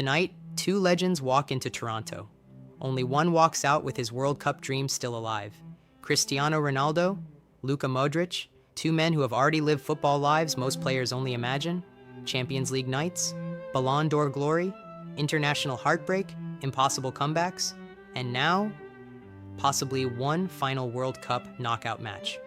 Tonight, two legends walk into Toronto. Only one walks out with his World Cup dream still alive. Cristiano Ronaldo, Luka Modric, two men who have already lived football lives most players only imagine. Champions League nights, Ballon d'Or glory, international heartbreak, impossible comebacks, and now, possibly one final World Cup knockout match.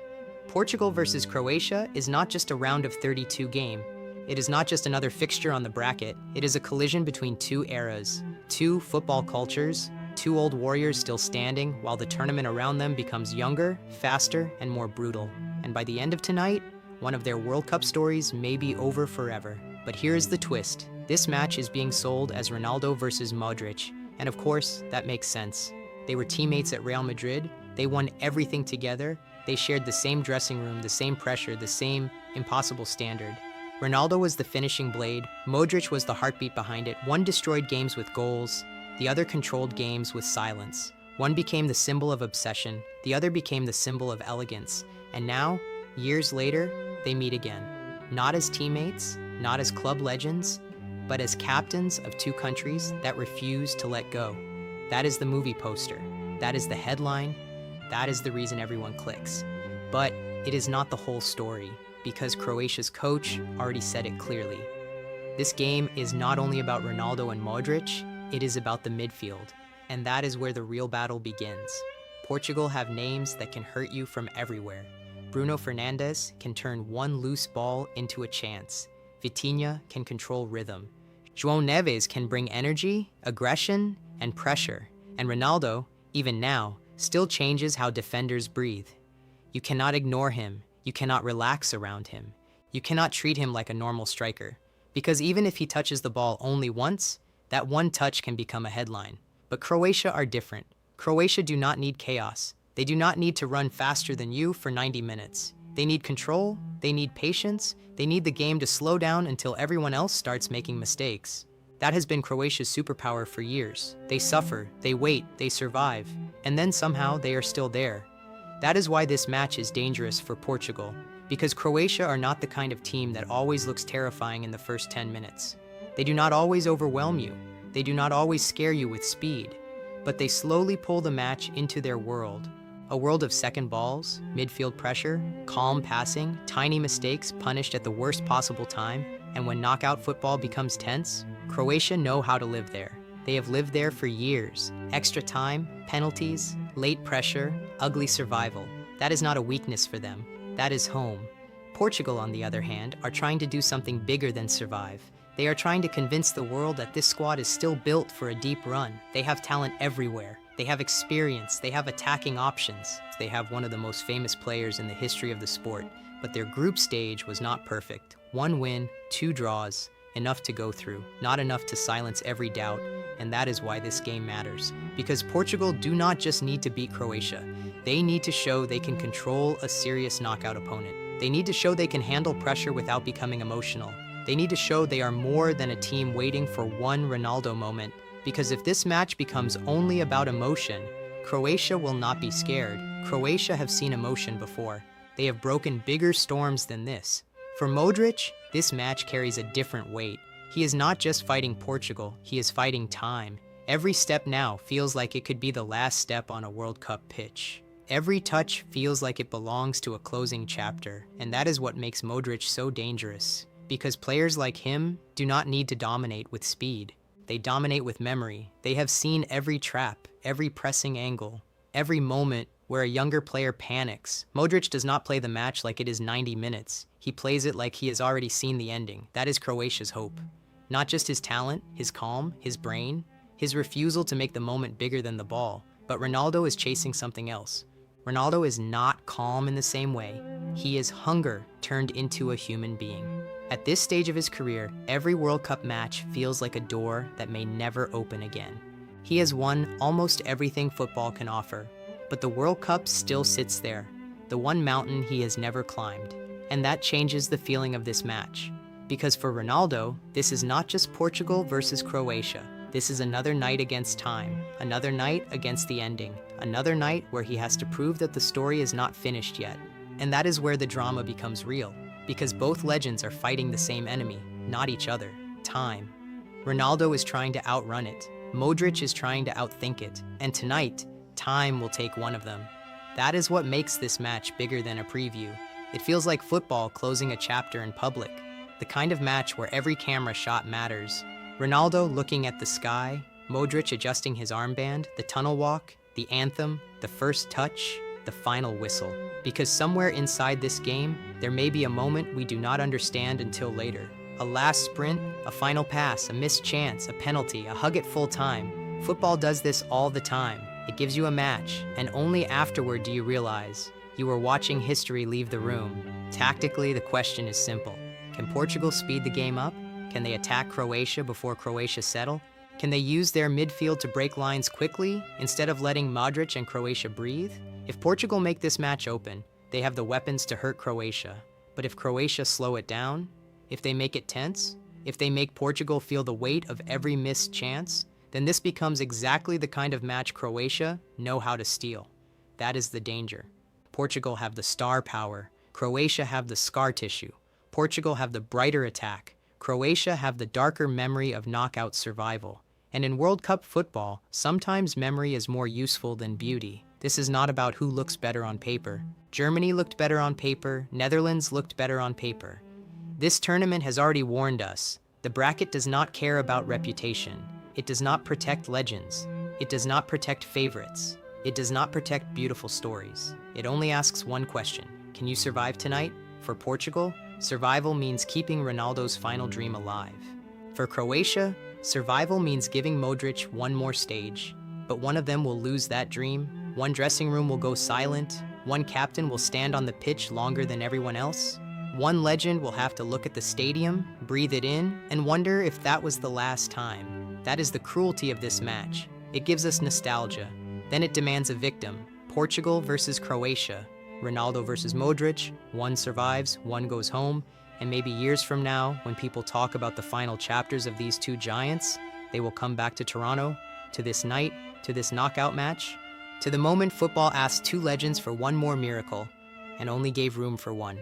Portugal versus Croatia is not just a round of 32 game. It is not just another fixture on the bracket. It is a collision between two eras, two football cultures, two old warriors still standing while the tournament around them becomes younger, faster, and more brutal. And by the end of tonight, one of their World Cup stories may be over forever. But here's the twist. This match is being sold as Ronaldo versus Modric, and of course, that makes sense. They were teammates at Real Madrid, they won everything together, they shared the same dressing room, the same pressure, the same impossible standard. Ronaldo was the finishing blade, Modric was the heartbeat behind it. One destroyed games with goals, the other controlled games with silence. One became the symbol of obsession, the other became the symbol of elegance. And now, years later, they meet again. Not as teammates, not as club legends, but as captains of two countries that refuse to let go. That is the movie poster. That is the headline. That is the reason everyone clicks. But it is not the whole story, because Croatia's coach already said it clearly. This game is not only about Ronaldo and Modric, it is about the midfield. And that is where the real battle begins. Portugal have names that can hurt you from everywhere. Bruno Fernandes can turn one loose ball into a chance. Vitinha can control rhythm. João Neves can bring energy, aggression, and pressure. And Ronaldo, even now, still changes how defenders breathe. You cannot ignore him. You cannot relax around him. You cannot treat him like a normal striker. Because even if he touches the ball only once, that one touch can become a headline. But Croatia are different. Croatia do not need chaos. They do not need to run faster than you for 90 minutes. They need control, they need patience, they need the game to slow down until everyone else starts making mistakes. That has been Croatia's superpower for years. They suffer, they wait, they survive, and then somehow they are still there. That is why this match is dangerous for Portugal, because Croatia are not the kind of team that always looks terrifying in the first 10 minutes. They do not always overwhelm you. They do not always scare you with speed, but they slowly pull the match into their world. A world of second balls, midfield pressure, calm passing, tiny mistakes punished at the worst possible time, and when knockout football becomes tense, Croatia know how to live there. They have lived there for years. Extra time, penalties, late pressure, ugly survival. That is not a weakness for them. That is home. Portugal, on the other hand, are trying to do something bigger than survive. They are trying to convince the world that this squad is still built for a deep run. They have talent everywhere. They have experience, they have attacking options. They have one of the most famous players in the history of the sport, but their group stage was not perfect. One win, two draws, enough to go through, not enough to silence every doubt, and that is why this game matters. Because Portugal do not just need to beat Croatia, they need to show they can control a serious knockout opponent. They need to show they can handle pressure without becoming emotional. They need to show they are more than a team waiting for one Ronaldo moment. Because if this match becomes only about emotion, Croatia will not be scared. Croatia have seen emotion before. They have broken bigger storms than this. For Modric, this match carries a different weight. He is not just fighting Portugal, he is fighting time. Every step now feels like it could be the last step on a World Cup pitch. Every touch feels like it belongs to a closing chapter, and that is what makes Modric so dangerous. Because players like him do not need to dominate with speed. They dominate with memory. They have seen every trap, every pressing angle, every moment where a younger player panics. Modric does not play the match like it is 90 minutes. He plays it like he has already seen the ending. That is Croatia's hope. Not just his talent, his calm, his brain, his refusal to make the moment bigger than the ball, but Ronaldo is chasing something else. Ronaldo is not calm in the same way. He is hunger turned into a human being. At this stage of his career, every World Cup match feels like a door that may never open again. He has won almost everything football can offer, but the World Cup still sits there, the one mountain he has never climbed. And that changes the feeling of this match. Because for Ronaldo, this is not just Portugal versus Croatia. This is another night against time, another night against the ending, another night where he has to prove that the story is not finished yet. And that is where the drama becomes real. Because both legends are fighting the same enemy, not each other, time. Ronaldo is trying to outrun it. Modric is trying to outthink it. And tonight, time will take one of them. That is what makes this match bigger than a preview. It feels like football closing a chapter in public. The kind of match where every camera shot matters. Ronaldo looking at the sky, Modric adjusting his armband, the tunnel walk, the anthem, the first touch, the final whistle. Because somewhere inside this game, there may be a moment we do not understand until later. A last sprint, a final pass, a missed chance, a penalty, a hug at full time. Football does this all the time. It gives you a match, and only afterward do you realize you were watching history leave the room. Tactically, the question is simple. Can Portugal speed the game up? Can they attack Croatia before Croatia settle? Can they use their midfield to break lines quickly instead of letting Modric and Croatia breathe? If Portugal make this match open, they have the weapons to hurt Croatia. But if Croatia slow it down, if they make it tense, if they make Portugal feel the weight of every missed chance, then this becomes exactly the kind of match Croatia know how to steal. That is the danger. Portugal have the star power. Croatia have the scar tissue. Portugal have the brighter attack. Croatia have the darker memory of knockout survival. And in World Cup football, sometimes memory is more useful than beauty. This is not about who looks better on paper. Germany looked better on paper. Netherlands looked better on paper. This tournament has already warned us. The bracket does not care about reputation. It does not protect legends. It does not protect favorites. It does not protect beautiful stories. It only asks one question. Can you survive tonight? For Portugal, survival means keeping Ronaldo's final dream alive. For Croatia, survival means giving Modric one more stage. But one of them will lose that dream. One dressing room will go silent. One captain will stand on the pitch longer than everyone else. One legend will have to look at the stadium, breathe it in, and wonder if that was the last time. That is the cruelty of this match. It gives us nostalgia. Then it demands a victim. Portugal versus Croatia. Ronaldo versus Modric. One survives, one goes home. And maybe years from now, when people talk about the final chapters of these two giants, they will come back to Toronto, to this night, to this knockout match, to the moment football asked two legends for one more miracle, and only gave room for one.